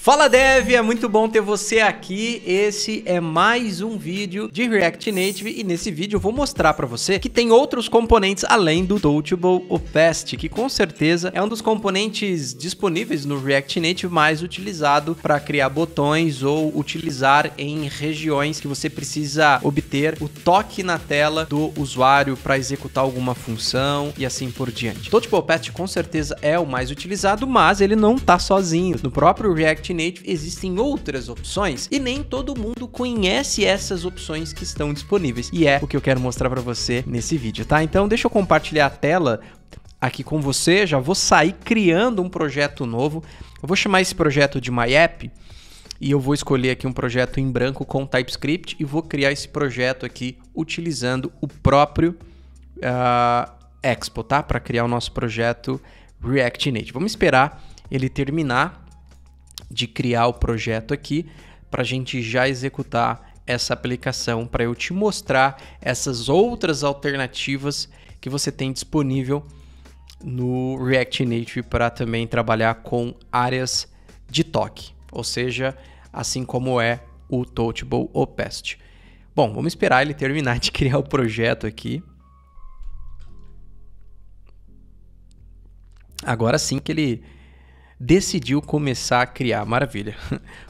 Fala Dev, é muito bom ter você aqui. Esse é mais um vídeo de React Native e nesse vídeo eu vou mostrar para você que tem outros componentes além do Touchable Opacity, que com certeza é um dos componentes disponíveis no React Native mais utilizado para criar botões ou utilizar em regiões que você precisa obter o toque na tela do usuário para executar alguma função e assim por diante. Touchable Opacity com certeza é o mais utilizado, mas ele não está sozinho. No próprio React Native existem outras opções e nem todo mundo conhece essas opções que estão disponíveis. E é o que eu quero mostrar para você nesse vídeo, tá? Então deixa eu compartilhar a tela aqui com você, já vou sair criando um projeto novo. Eu vou chamar esse projeto de MyApp e eu vou escolher aqui um projeto em branco com TypeScript e vou criar esse projeto aqui utilizando o próprio Expo, tá? Para criar o nosso projeto React Native. Vamos esperar ele terminar de criar o projeto aqui para a gente já executar essa aplicação, para eu te mostrar essas outras alternativas que você tem disponível no React Native para também trabalhar com áreas de toque, ou seja, assim como é o Touchable Opacity. Bom, vamos esperar ele terminar de criar o projeto aqui. Agora sim que ele decidiu começar a criar. Maravilha.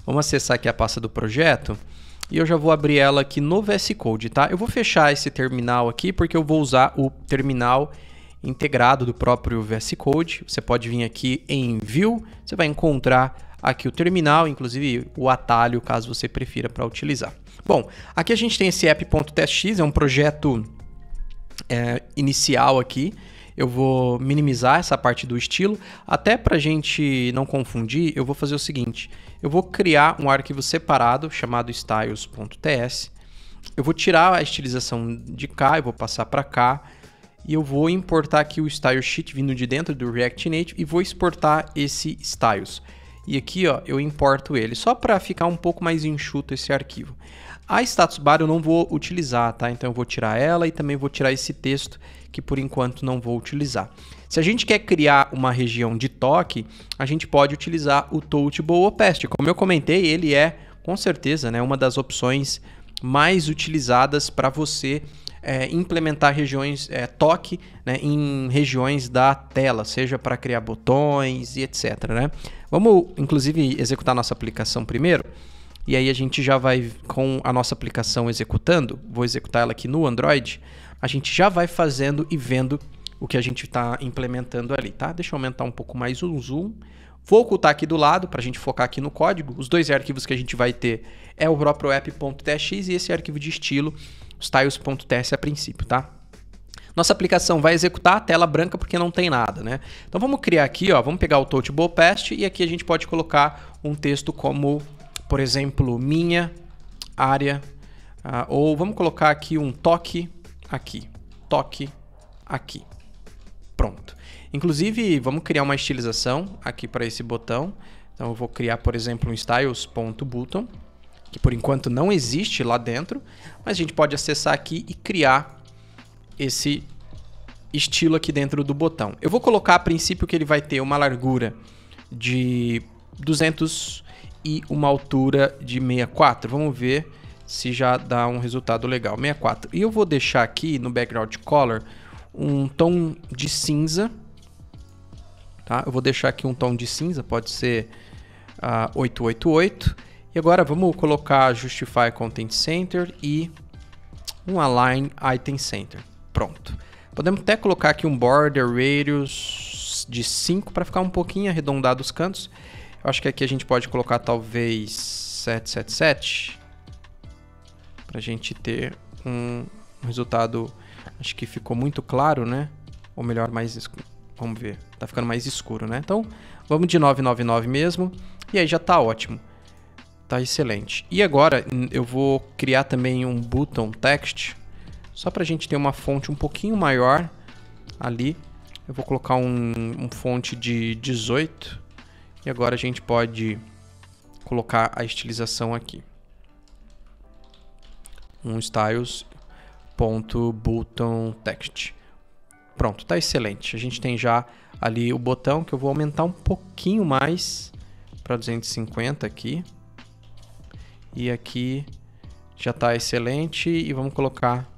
Vamos acessar aqui a pasta do projeto e eu já vou abrir ela aqui no VS Code, tá? Eu vou fechar esse terminal aqui porque eu vou usar o terminal integrado do próprio VS Code. Você pode vir aqui em View, você vai encontrar aqui o terminal, inclusive o atalho, caso você prefira para utilizar. Bom, aqui a gente tem esse app.txt, é um projeto inicial aqui. Eu vou minimizar essa parte do estilo, até para a gente não confundir, eu vou fazer o seguinte, eu vou criar um arquivo separado chamado styles.ts, eu vou tirar a estilização de cá, eu vou passar para cá, e eu vou importar aqui o style sheet vindo de dentro do React Native e vou exportar esse styles. E aqui ó, eu importo ele, só para ficar um pouco mais enxuto esse arquivo. A status bar eu não vou utilizar, tá? Então eu vou tirar ela e também vou tirar esse texto que por enquanto não vou utilizar. Se a gente quer criar uma região de toque, a gente pode utilizar o Touchable Opacity. Como eu comentei, ele é com certeza, né, uma das opções mais utilizadas para você implementar regiões toque, né, em regiões da tela, seja para criar botões e etc, né? Vamos inclusive executar nossa aplicação primeiro. E aí a gente já vai com a nossa aplicação executando, vou executar ela aqui no Android, a gente já vai fazendo e vendo o que a gente está implementando ali, tá? Deixa eu aumentar um pouco mais o zoom. Vou ocultar aqui do lado para a gente focar aqui no código. Os dois arquivos que a gente vai ter é o próprio app.txt e esse arquivo de estilo, styles.ts a princípio, tá? Nossa aplicação vai executar a tela branca porque não tem nada, né? Então vamos criar aqui, ó, vamos pegar o Touchable Opacity e aqui a gente pode colocar um texto como, por exemplo, minha área, ou vamos colocar aqui um toque aqui, toque aqui. Pronto. Inclusive, vamos criar uma estilização aqui para esse botão. Então eu vou criar, por exemplo, um styles.button, que por enquanto não existe lá dentro, mas a gente pode acessar aqui e criar esse estilo aqui dentro do botão. Eu vou colocar a princípio que ele vai ter uma largura de 200 e uma altura de 64. Vamos ver se já dá um resultado legal. 64. E eu vou deixar aqui no background color um tom de cinza. Tá? Eu vou deixar aqui um tom de cinza, pode ser 888. E agora vamos colocar Justify Content Center e um Align Item Center. Pronto. Podemos até colocar aqui um Border Radius de 5 para ficar um pouquinho arredondado os cantos. Eu acho que aqui a gente pode colocar talvez 777 para a gente ter um resultado, acho que ficou muito claro, né? Ou melhor, mais escuro. Vamos ver, tá ficando mais escuro, né? Então, vamos de 999 mesmo e aí já tá ótimo. Tá excelente. E agora eu vou criar também um button text, só para a gente ter uma fonte um pouquinho maior ali. Eu vou colocar um fonte de 18. E agora a gente pode colocar a estilização aqui. Um styles.button text. Pronto, tá excelente. A gente tem já ali o botão que eu vou aumentar um pouquinho mais para 250 aqui. E aqui já está excelente. E vamos colocar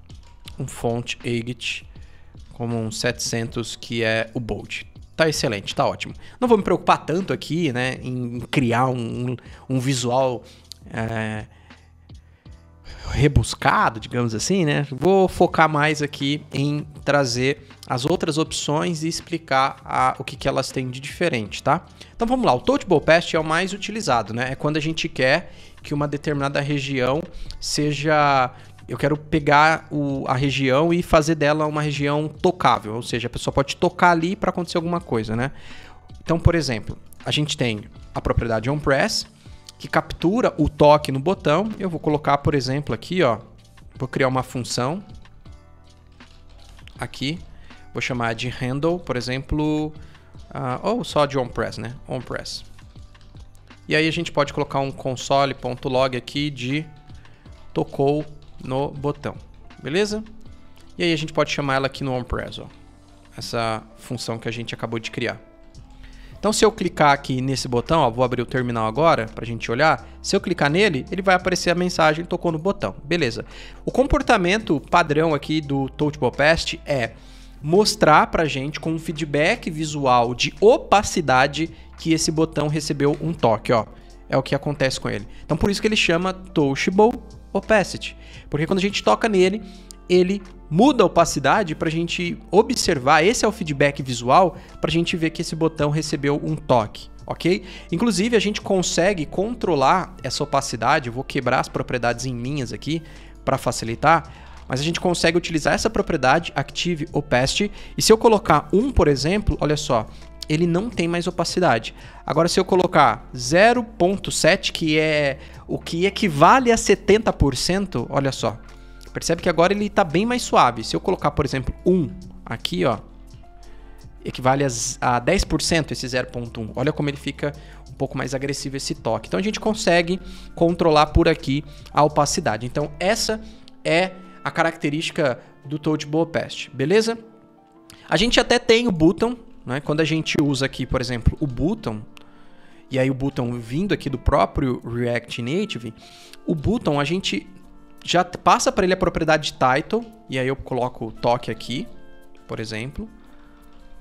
um font Agit como um 700, que é o bold. Tá excelente, tá ótimo. Não vou me preocupar tanto aqui, né, em criar um visual rebuscado, digamos assim, né? Vou focar mais aqui em trazer as outras opções e explicar o que elas têm de diferente, tá? Então vamos lá, o Touchable Path é o mais utilizado, né? É quando a gente quer que uma determinada região seja... Eu quero pegar a região e fazer dela uma região tocável, ou seja, a pessoa pode tocar ali para acontecer alguma coisa, né? Então, por exemplo, a gente tem a propriedade onPress, que captura o toque no botão. Eu vou colocar, por exemplo, aqui, ó, vou criar uma função aqui, vou chamar de handle, por exemplo, ou só de onPress, né? onPress. E aí a gente pode colocar um console.log aqui de tocou no botão, beleza? E aí a gente pode chamar ela aqui no onPress, ó, essa função que a gente acabou de criar. Então, se eu clicar aqui nesse botão, ó, vou abrir o terminal agora para a gente olhar. Se eu clicar nele, ele vai aparecer a mensagem tocou no botão, beleza? O comportamento padrão aqui do Touchable Path é mostrar para a gente com um feedback visual de opacidade que esse botão recebeu um toque, ó. É o que acontece com ele. Então, por isso que ele chama Touchable Opacity, porque quando a gente toca nele, ele muda a opacidade para a gente observar. Esse é o feedback visual para a gente ver que esse botão recebeu um toque, ok? Inclusive, a gente consegue controlar essa opacidade. Eu vou quebrar as propriedades em linhas aqui para facilitar, mas a gente consegue utilizar essa propriedade Active Opacity, e se eu colocar 1, por exemplo, olha só, ele não tem mais opacidade. Agora, se eu colocar 0.7, que é o que equivale a 70%, olha só, percebe que agora ele está bem mais suave. Se eu colocar, por exemplo, 1 aqui, ó, equivale a 10% esse 0.1. Olha como ele fica um pouco mais agressivo esse toque. Então a gente consegue controlar por aqui a opacidade. Então essa é a característica do Touchable Path, beleza? A gente até tem o button, né? Quando a gente usa aqui, por exemplo, o button, e aí o button vindo aqui do próprio React Native, o button a gente já passa para ele a propriedade title, e aí eu coloco o toque aqui, por exemplo,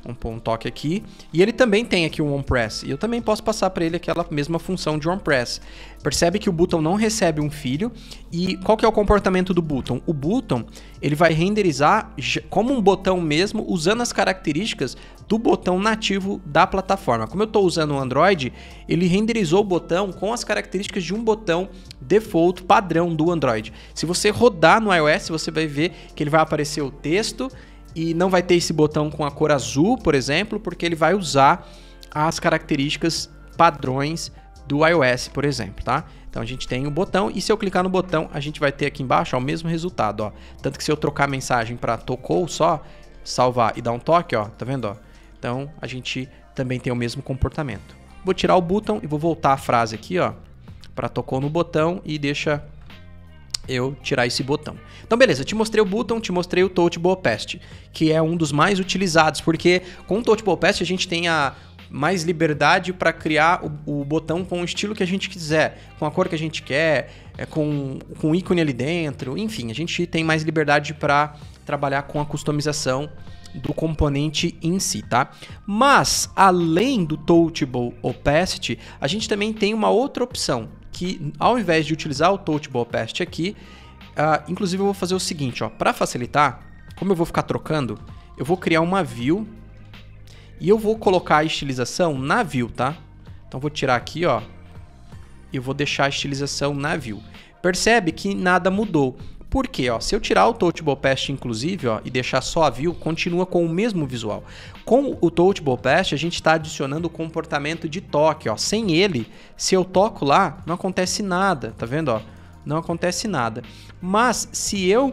vamos pôr um toque aqui, e ele também tem aqui um onPress, e eu também posso passar para ele aquela mesma função de onPress. Percebe que o button não recebe um filho, e qual que é o comportamento do button? O button, ele vai renderizar como um botão mesmo, usando as características do botão nativo da plataforma. Como eu estou usando o Android, ele renderizou o botão com as características de um botão default padrão do Android. Se você rodar no iOS, você vai ver que ele vai aparecer o texto, e não vai ter esse botão com a cor azul, por exemplo, porque ele vai usar as características padrões do iOS, por exemplo, tá? Então a gente tem o botão, e se eu clicar no botão, a gente vai ter aqui embaixo ó, o mesmo resultado, ó. Tanto que se eu trocar a mensagem para tocou só, salvar e dar um toque, ó, tá vendo, ó? Então a gente também tem o mesmo comportamento. Vou tirar o botão e vou voltar a frase aqui, ó, para tocou no botão, e deixa eu tirar esse botão. Então beleza, eu te mostrei o button, te mostrei o Touchable Path, que é um dos mais utilizados, porque com o Touchable Path a gente tem a mais liberdade para criar o botão com o estilo que a gente quiser, com a cor que a gente quer, com o ícone ali dentro, enfim, a gente tem mais liberdade para trabalhar com a customização do componente em si, tá? Mas, além do Touchable Opacity, a gente também tem uma outra opção, que ao invés de utilizar o Touchable Opacity aqui, inclusive eu vou fazer o seguinte, ó, para facilitar, como eu vou ficar trocando, eu vou criar uma view e eu vou colocar a estilização na view, tá? Então vou tirar aqui, ó, e eu vou deixar a estilização na view. Percebe que nada mudou. Por quê? Ó, se eu tirar o Touchable Path, inclusive, ó, e deixar só a view, continua com o mesmo visual. Com o Touchable Path, a gente está adicionando o comportamento de toque. Ó. Sem ele, se eu toco lá, não acontece nada. Tá vendo? Ó? Não acontece nada. Mas se eu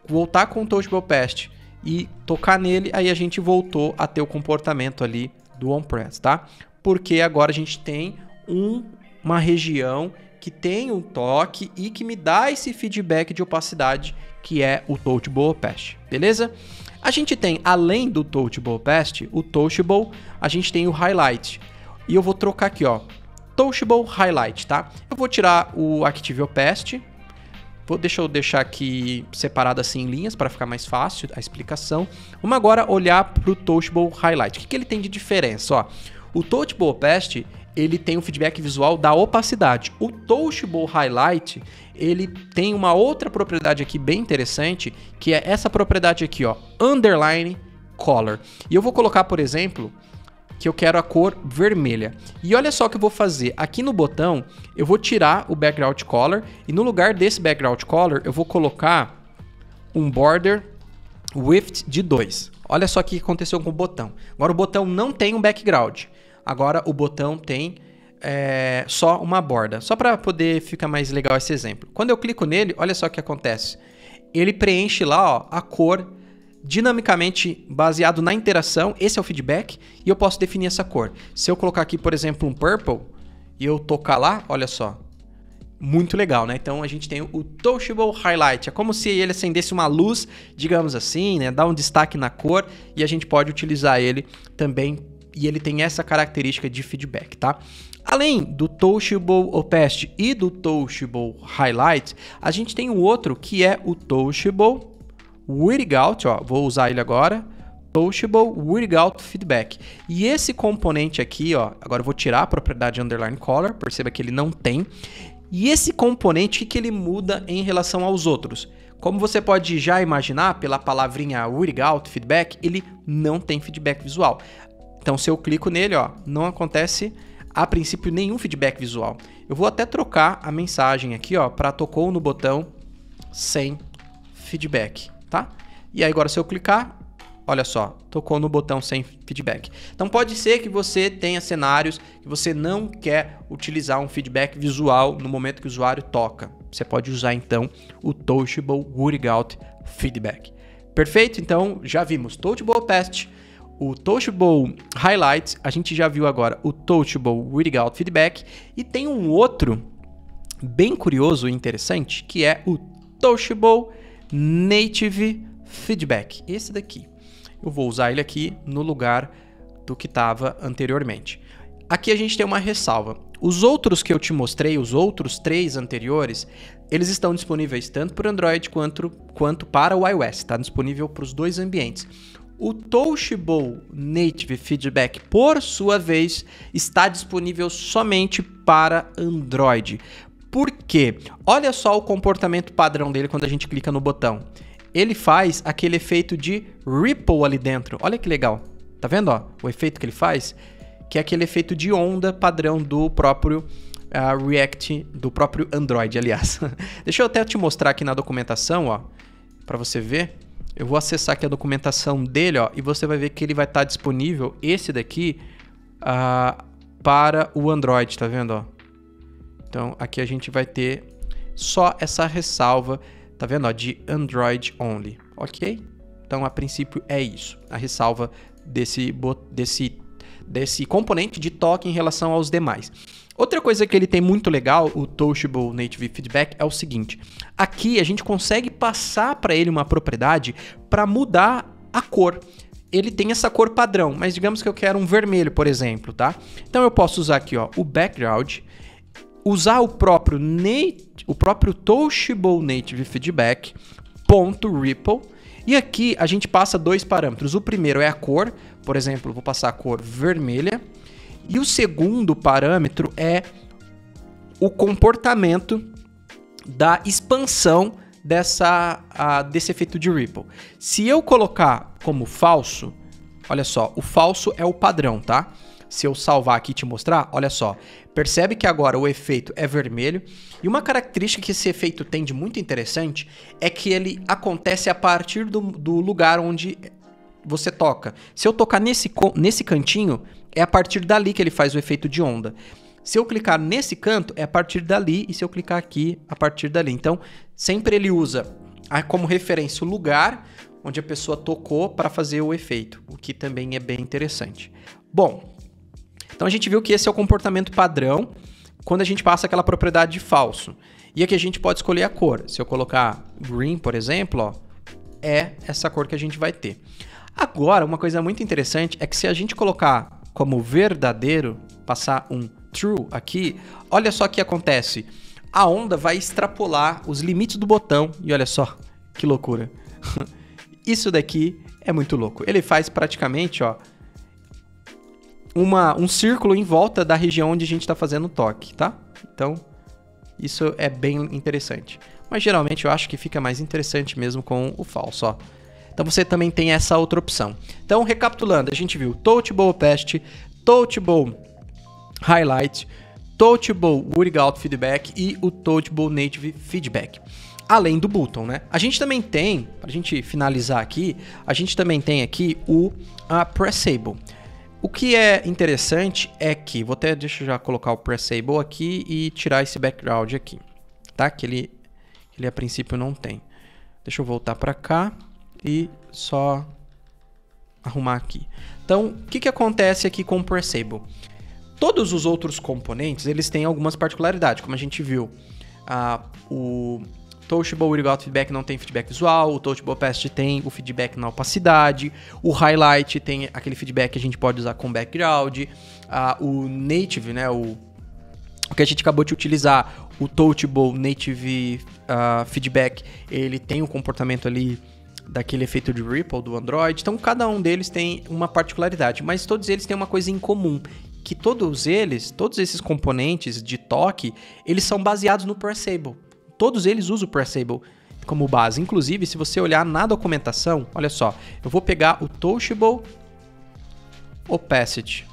voltar com o Touchable Path e tocar nele, aí a gente voltou a ter o comportamento ali do onPress, tá? Porque agora a gente tem uma região que tem um toque e que me dá esse feedback de opacidade, que é o Touchable Path, beleza? A gente tem, além do Touchable Path, o Touchable, a gente tem o Highlight. E eu vou trocar aqui, ó, Touchable Highlight, tá? Eu vou tirar o Active Opacity. Deixa eu deixar aqui separado assim em linhas para ficar mais fácil a explicação. Vamos agora olhar para o Touchable Highlight. O que ele tem de diferença? Ó, o Touchable Opacity, ele tem o feedback visual da opacidade. O Touchable Highlight, ele tem uma outra propriedade aqui bem interessante, que é essa propriedade aqui, ó, Underline Color. E eu vou colocar, por exemplo, que eu quero a cor vermelha. E olha só o que eu vou fazer. Aqui no botão, eu vou tirar o Background Color e no lugar desse Background Color, eu vou colocar um Border Width de 2. Olha só o que aconteceu com o botão. Agora o botão não tem um background. Agora o botão tem só uma borda. Só para poder ficar mais legal esse exemplo. Quando eu clico nele, olha só o que acontece. Ele preenche lá, ó, a cor dinamicamente baseado na interação. Esse é o feedback e eu posso definir essa cor. Se eu colocar aqui, por exemplo, um purple e eu tocar lá, olha só. Muito legal, né? Então a gente tem o Touchable Highlight. É como se ele acendesse uma luz, digamos assim, né? Dá um destaque na cor e a gente pode utilizar ele também. E ele tem essa característica de feedback, tá? Além do Touchable Opacity e do Touchable Highlight, a gente tem um outro que é o Touchable Without, ó, vou usar ele agora, Touchable Without Feedback. E esse componente aqui, ó, agora eu vou tirar a propriedade Underline Color, perceba que ele não tem. E esse componente, o que ele muda em relação aos outros? Como você pode já imaginar, pela palavrinha Without Feedback, ele não tem feedback visual. Então, se eu clico nele, ó, não acontece, a princípio, nenhum feedback visual. Eu vou até trocar a mensagem aqui, ó, para tocou no botão sem feedback, tá? E aí, agora, se eu clicar, olha só, tocou no botão sem feedback. Então, pode ser que você tenha cenários que você não quer utilizar um feedback visual no momento que o usuário toca. Você pode usar, então, o Touchable Without Feedback. Perfeito? Então, já vimos Touchable Opacity, o Touchable Highlight, a gente já viu agora o Touchable Without Feedback e tem um outro bem curioso e interessante que é o Touchable Native Feedback. Esse daqui. Eu vou usar ele aqui no lugar do que estava anteriormente. Aqui a gente tem uma ressalva. Os outros que eu te mostrei, os outros 3 anteriores, eles estão disponíveis tanto para o Android quanto para o iOS. Está disponível para os dois ambientes. O Touchable Native Feedback, por sua vez, está disponível somente para Android. Por quê? Olha só o comportamento padrão dele quando a gente clica no botão. Ele faz aquele efeito de ripple ali dentro. Olha que legal. Tá vendo, ó, o efeito que ele faz? Que é aquele efeito de onda padrão do próprio React, do próprio Android, aliás. Deixa eu até te mostrar aqui na documentação, ó, para você ver. Eu vou acessar aqui a documentação dele, ó, e você vai ver que ele vai estar disponível, esse daqui, para o Android, tá vendo, ó? Então, aqui a gente vai ter só essa ressalva, tá vendo, ó, de Android Only, ok? Então, a princípio é isso, a ressalva desse componente de toque em relação aos demais. Outra coisa que ele tem muito legal, o Touchable Native Feedback, é o seguinte. Aqui a gente consegue passar para ele uma propriedade para mudar a cor. Ele tem essa cor padrão, mas digamos que eu quero um vermelho, por exemplo, tá? Então eu posso usar aqui, ó, o background, usar o próprio Touchable Native Feedback, .ripple, e aqui a gente passa 2 parâmetros. O primeiro é a cor, por exemplo, eu vou passar a cor vermelha. E o segundo parâmetro é o comportamento da expansão desse efeito de ripple. Se eu colocar como falso, olha só, o falso é o padrão, tá? Se eu salvar aqui e te mostrar, olha só, percebe que agora o efeito é vermelho. E uma característica que esse efeito tem de muito interessante é que ele acontece a partir do lugar onde você toca. Se eu tocar nesse cantinho, é a partir dali que ele faz o efeito de onda. Se eu clicar nesse canto, é a partir dali, e se eu clicar aqui, a partir dali. Então, sempre ele usa como referência o lugar onde a pessoa tocou para fazer o efeito, o que também é bem interessante. Bom, então a gente viu que esse é o comportamento padrão quando a gente passa aquela propriedade de falso. E aqui a gente pode escolher a cor. Se eu colocar green, por exemplo, ó, é essa cor que a gente vai ter. Agora, uma coisa muito interessante é que se a gente colocar como verdadeiro, passar um True aqui, olha só o que acontece. A onda vai extrapolar os limites do botão e olha só que loucura. Isso daqui é muito louco. Ele faz praticamente, ó, um círculo em volta da região onde a gente está fazendo o toque, tá? Então, isso é bem interessante. Mas geralmente eu acho que fica mais interessante mesmo com o falso, ó. Então você também tem essa outra opção. Então, recapitulando, a gente viu Touchable Opacity, Touchable Highlight, Touchable Without Feedback e o Touchable Native Feedback. Além do button, né? A gente também tem, pra gente finalizar aqui, a gente também tem aqui o Pressable. O que é interessante é que, deixa eu já colocar o Pressable aqui e tirar esse background aqui, tá? Que ele a princípio não tem. Deixa eu voltar para cá e só arrumar aqui. Então, o que acontece aqui com o Pressable? Todos os outros componentes, eles têm algumas particularidades, como a gente viu. O Touchable Without Feedback não tem feedback visual, o Touchable Opacity tem o feedback na opacidade, o Highlight tem aquele feedback que a gente pode usar com background, o Native, né, o que a gente acabou de utilizar, o Touchable Native Feedback, ele tem o comportamento ali daquele efeito de Ripple do Android, então cada um deles tem uma particularidade, mas todos eles têm uma coisa em comum, que todos esses componentes de toque, eles são baseados no Pressable. Todos eles usam o Pressable como base. Inclusive, se você olhar na documentação, olha só, eu vou pegar o Touchable Opacity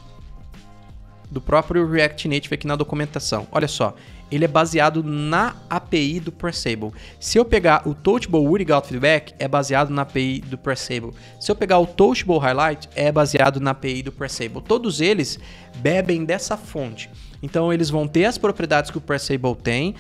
do próprio React Native aqui na documentação. Olha só, ele é baseado na API do Pressable. Se eu pegar o Touchable Without Feedback, é baseado na API do Pressable. Se eu pegar o Touchable Highlight, é baseado na API do Pressable. Todos eles bebem dessa fonte. Então, eles vão ter as propriedades que o Pressable tem,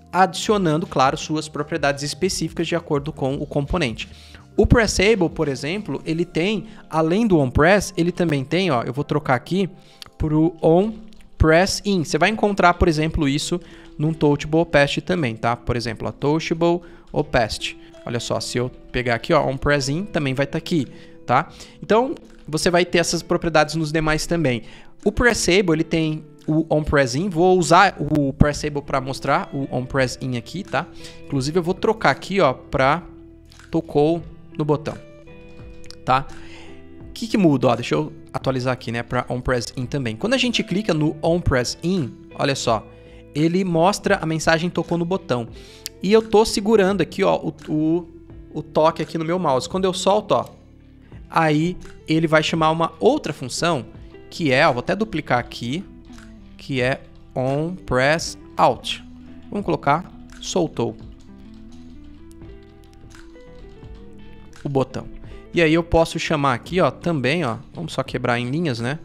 adicionando, claro, suas propriedades específicas de acordo com o componente. O Pressable, por exemplo, ele tem, além do OnPress, ele também tem, ó, eu vou trocar aqui para o OnPressIn. Você vai encontrar, por exemplo, isso num Touchable Opacity também, tá? Por exemplo, a Touchable Opacity. Olha só, se eu pegar aqui, ó, OnPressIn também vai estar aqui, tá? Então, você vai ter essas propriedades nos demais também. O Pressable, ele tem o OnPressIn, vou usar o Pressable para mostrar o OnPressIn aqui, tá? Inclusive eu vou trocar aqui, ó, para tocou no botão, tá? O que muda? Ó, deixa eu atualizar aqui, né, para OnPressIn também. Quando a gente clica no OnPressIn, olha só, ele mostra a mensagem tocou no botão. E eu tô segurando aqui, ó, o toque aqui no meu mouse. Quando eu solto, ó, aí ele vai chamar uma outra função, que é, ó, vou até duplicar aqui, que é OnPressOut. Vamos colocar soltou o botão. E aí eu posso chamar aqui, ó, também, ó, vamos só quebrar em linhas, né,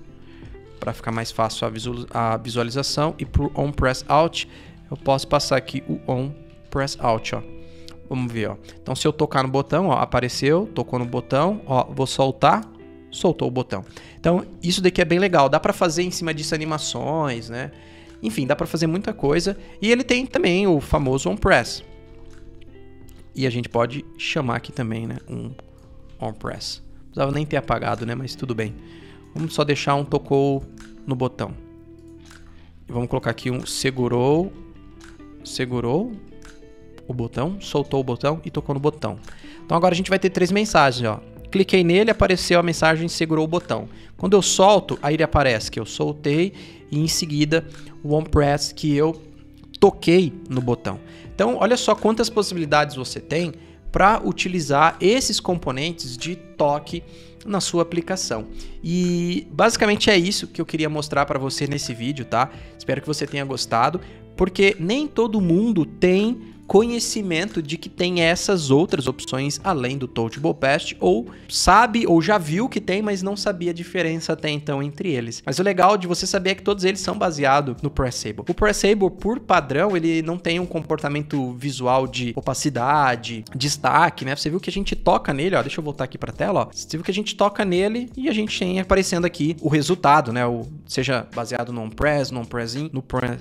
para ficar mais fácil a visualização. E pro OnPressOut eu posso passar aqui o OnPressOut, ó. Vamos ver, ó. Então se eu tocar no botão, ó, apareceu, tocou no botão, ó, vou soltar, soltou o botão. Então, isso daqui é bem legal. Dá para fazer em cima disso animações, né? Enfim, dá para fazer muita coisa. E ele tem também o famoso OnPress. E a gente pode chamar aqui também, né? Um OnPress. Não precisava nem ter apagado, né? Mas tudo bem. Vamos só deixar um tocou no botão. E vamos colocar aqui um segurou o botão, soltou o botão e tocou no botão. Então, agora a gente vai ter 3 mensagens, ó. Cliquei nele, apareceu a mensagem segurou o botão. Quando eu solto, aí ele aparece que eu soltei e em seguida o OnPress que eu toquei no botão. Então, olha só quantas possibilidades você tem para utilizar esses componentes de toque na sua aplicação. E basicamente é isso que eu queria mostrar para você nesse vídeo, tá? Espero que você tenha gostado, porque nem todo mundo tem conhecimento de que tem essas outras opções além do Touchable Opacity, ou sabe ou já viu que tem, mas não sabia a diferença até então entre eles. Mas o legal de você saber é que todos eles são baseados no Pressable. O Pressable, por padrão, ele não tem um comportamento visual de opacidade, destaque, né? Você viu que a gente toca nele, ó, deixa eu voltar aqui para a tela, ó. Você viu que a gente toca nele e a gente tem aparecendo aqui o resultado, né? Seja baseado no OnPress, no OnPressIn,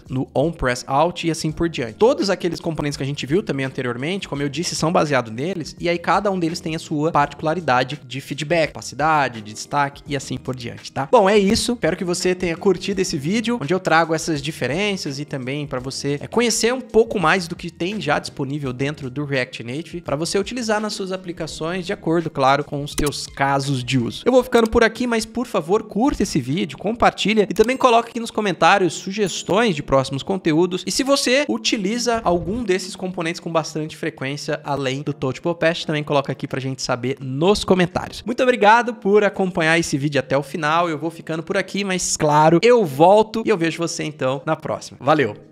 no OnPressOut e assim por diante. Todos aqueles componentes que a gente gente viu também anteriormente, como eu disse, são baseados neles, e aí cada um deles tem a sua particularidade de feedback, capacidade, de destaque e assim por diante, tá? Bom, é isso. Espero que você tenha curtido esse vídeo, onde eu trago essas diferenças e também para você conhecer um pouco mais do que tem já disponível dentro do React Native, para você utilizar nas suas aplicações, de acordo, claro, com os teus casos de uso. Eu vou ficando por aqui, mas por favor, curta esse vídeo, compartilha e também coloca aqui nos comentários sugestões de próximos conteúdos. E se você utiliza algum desses componentes com bastante frequência, além do Touchable Patch, também coloca aqui pra gente saber nos comentários. Muito obrigado por acompanhar esse vídeo até o final. Eu vou ficando por aqui, mas claro, eu volto e eu vejo você então na próxima. Valeu!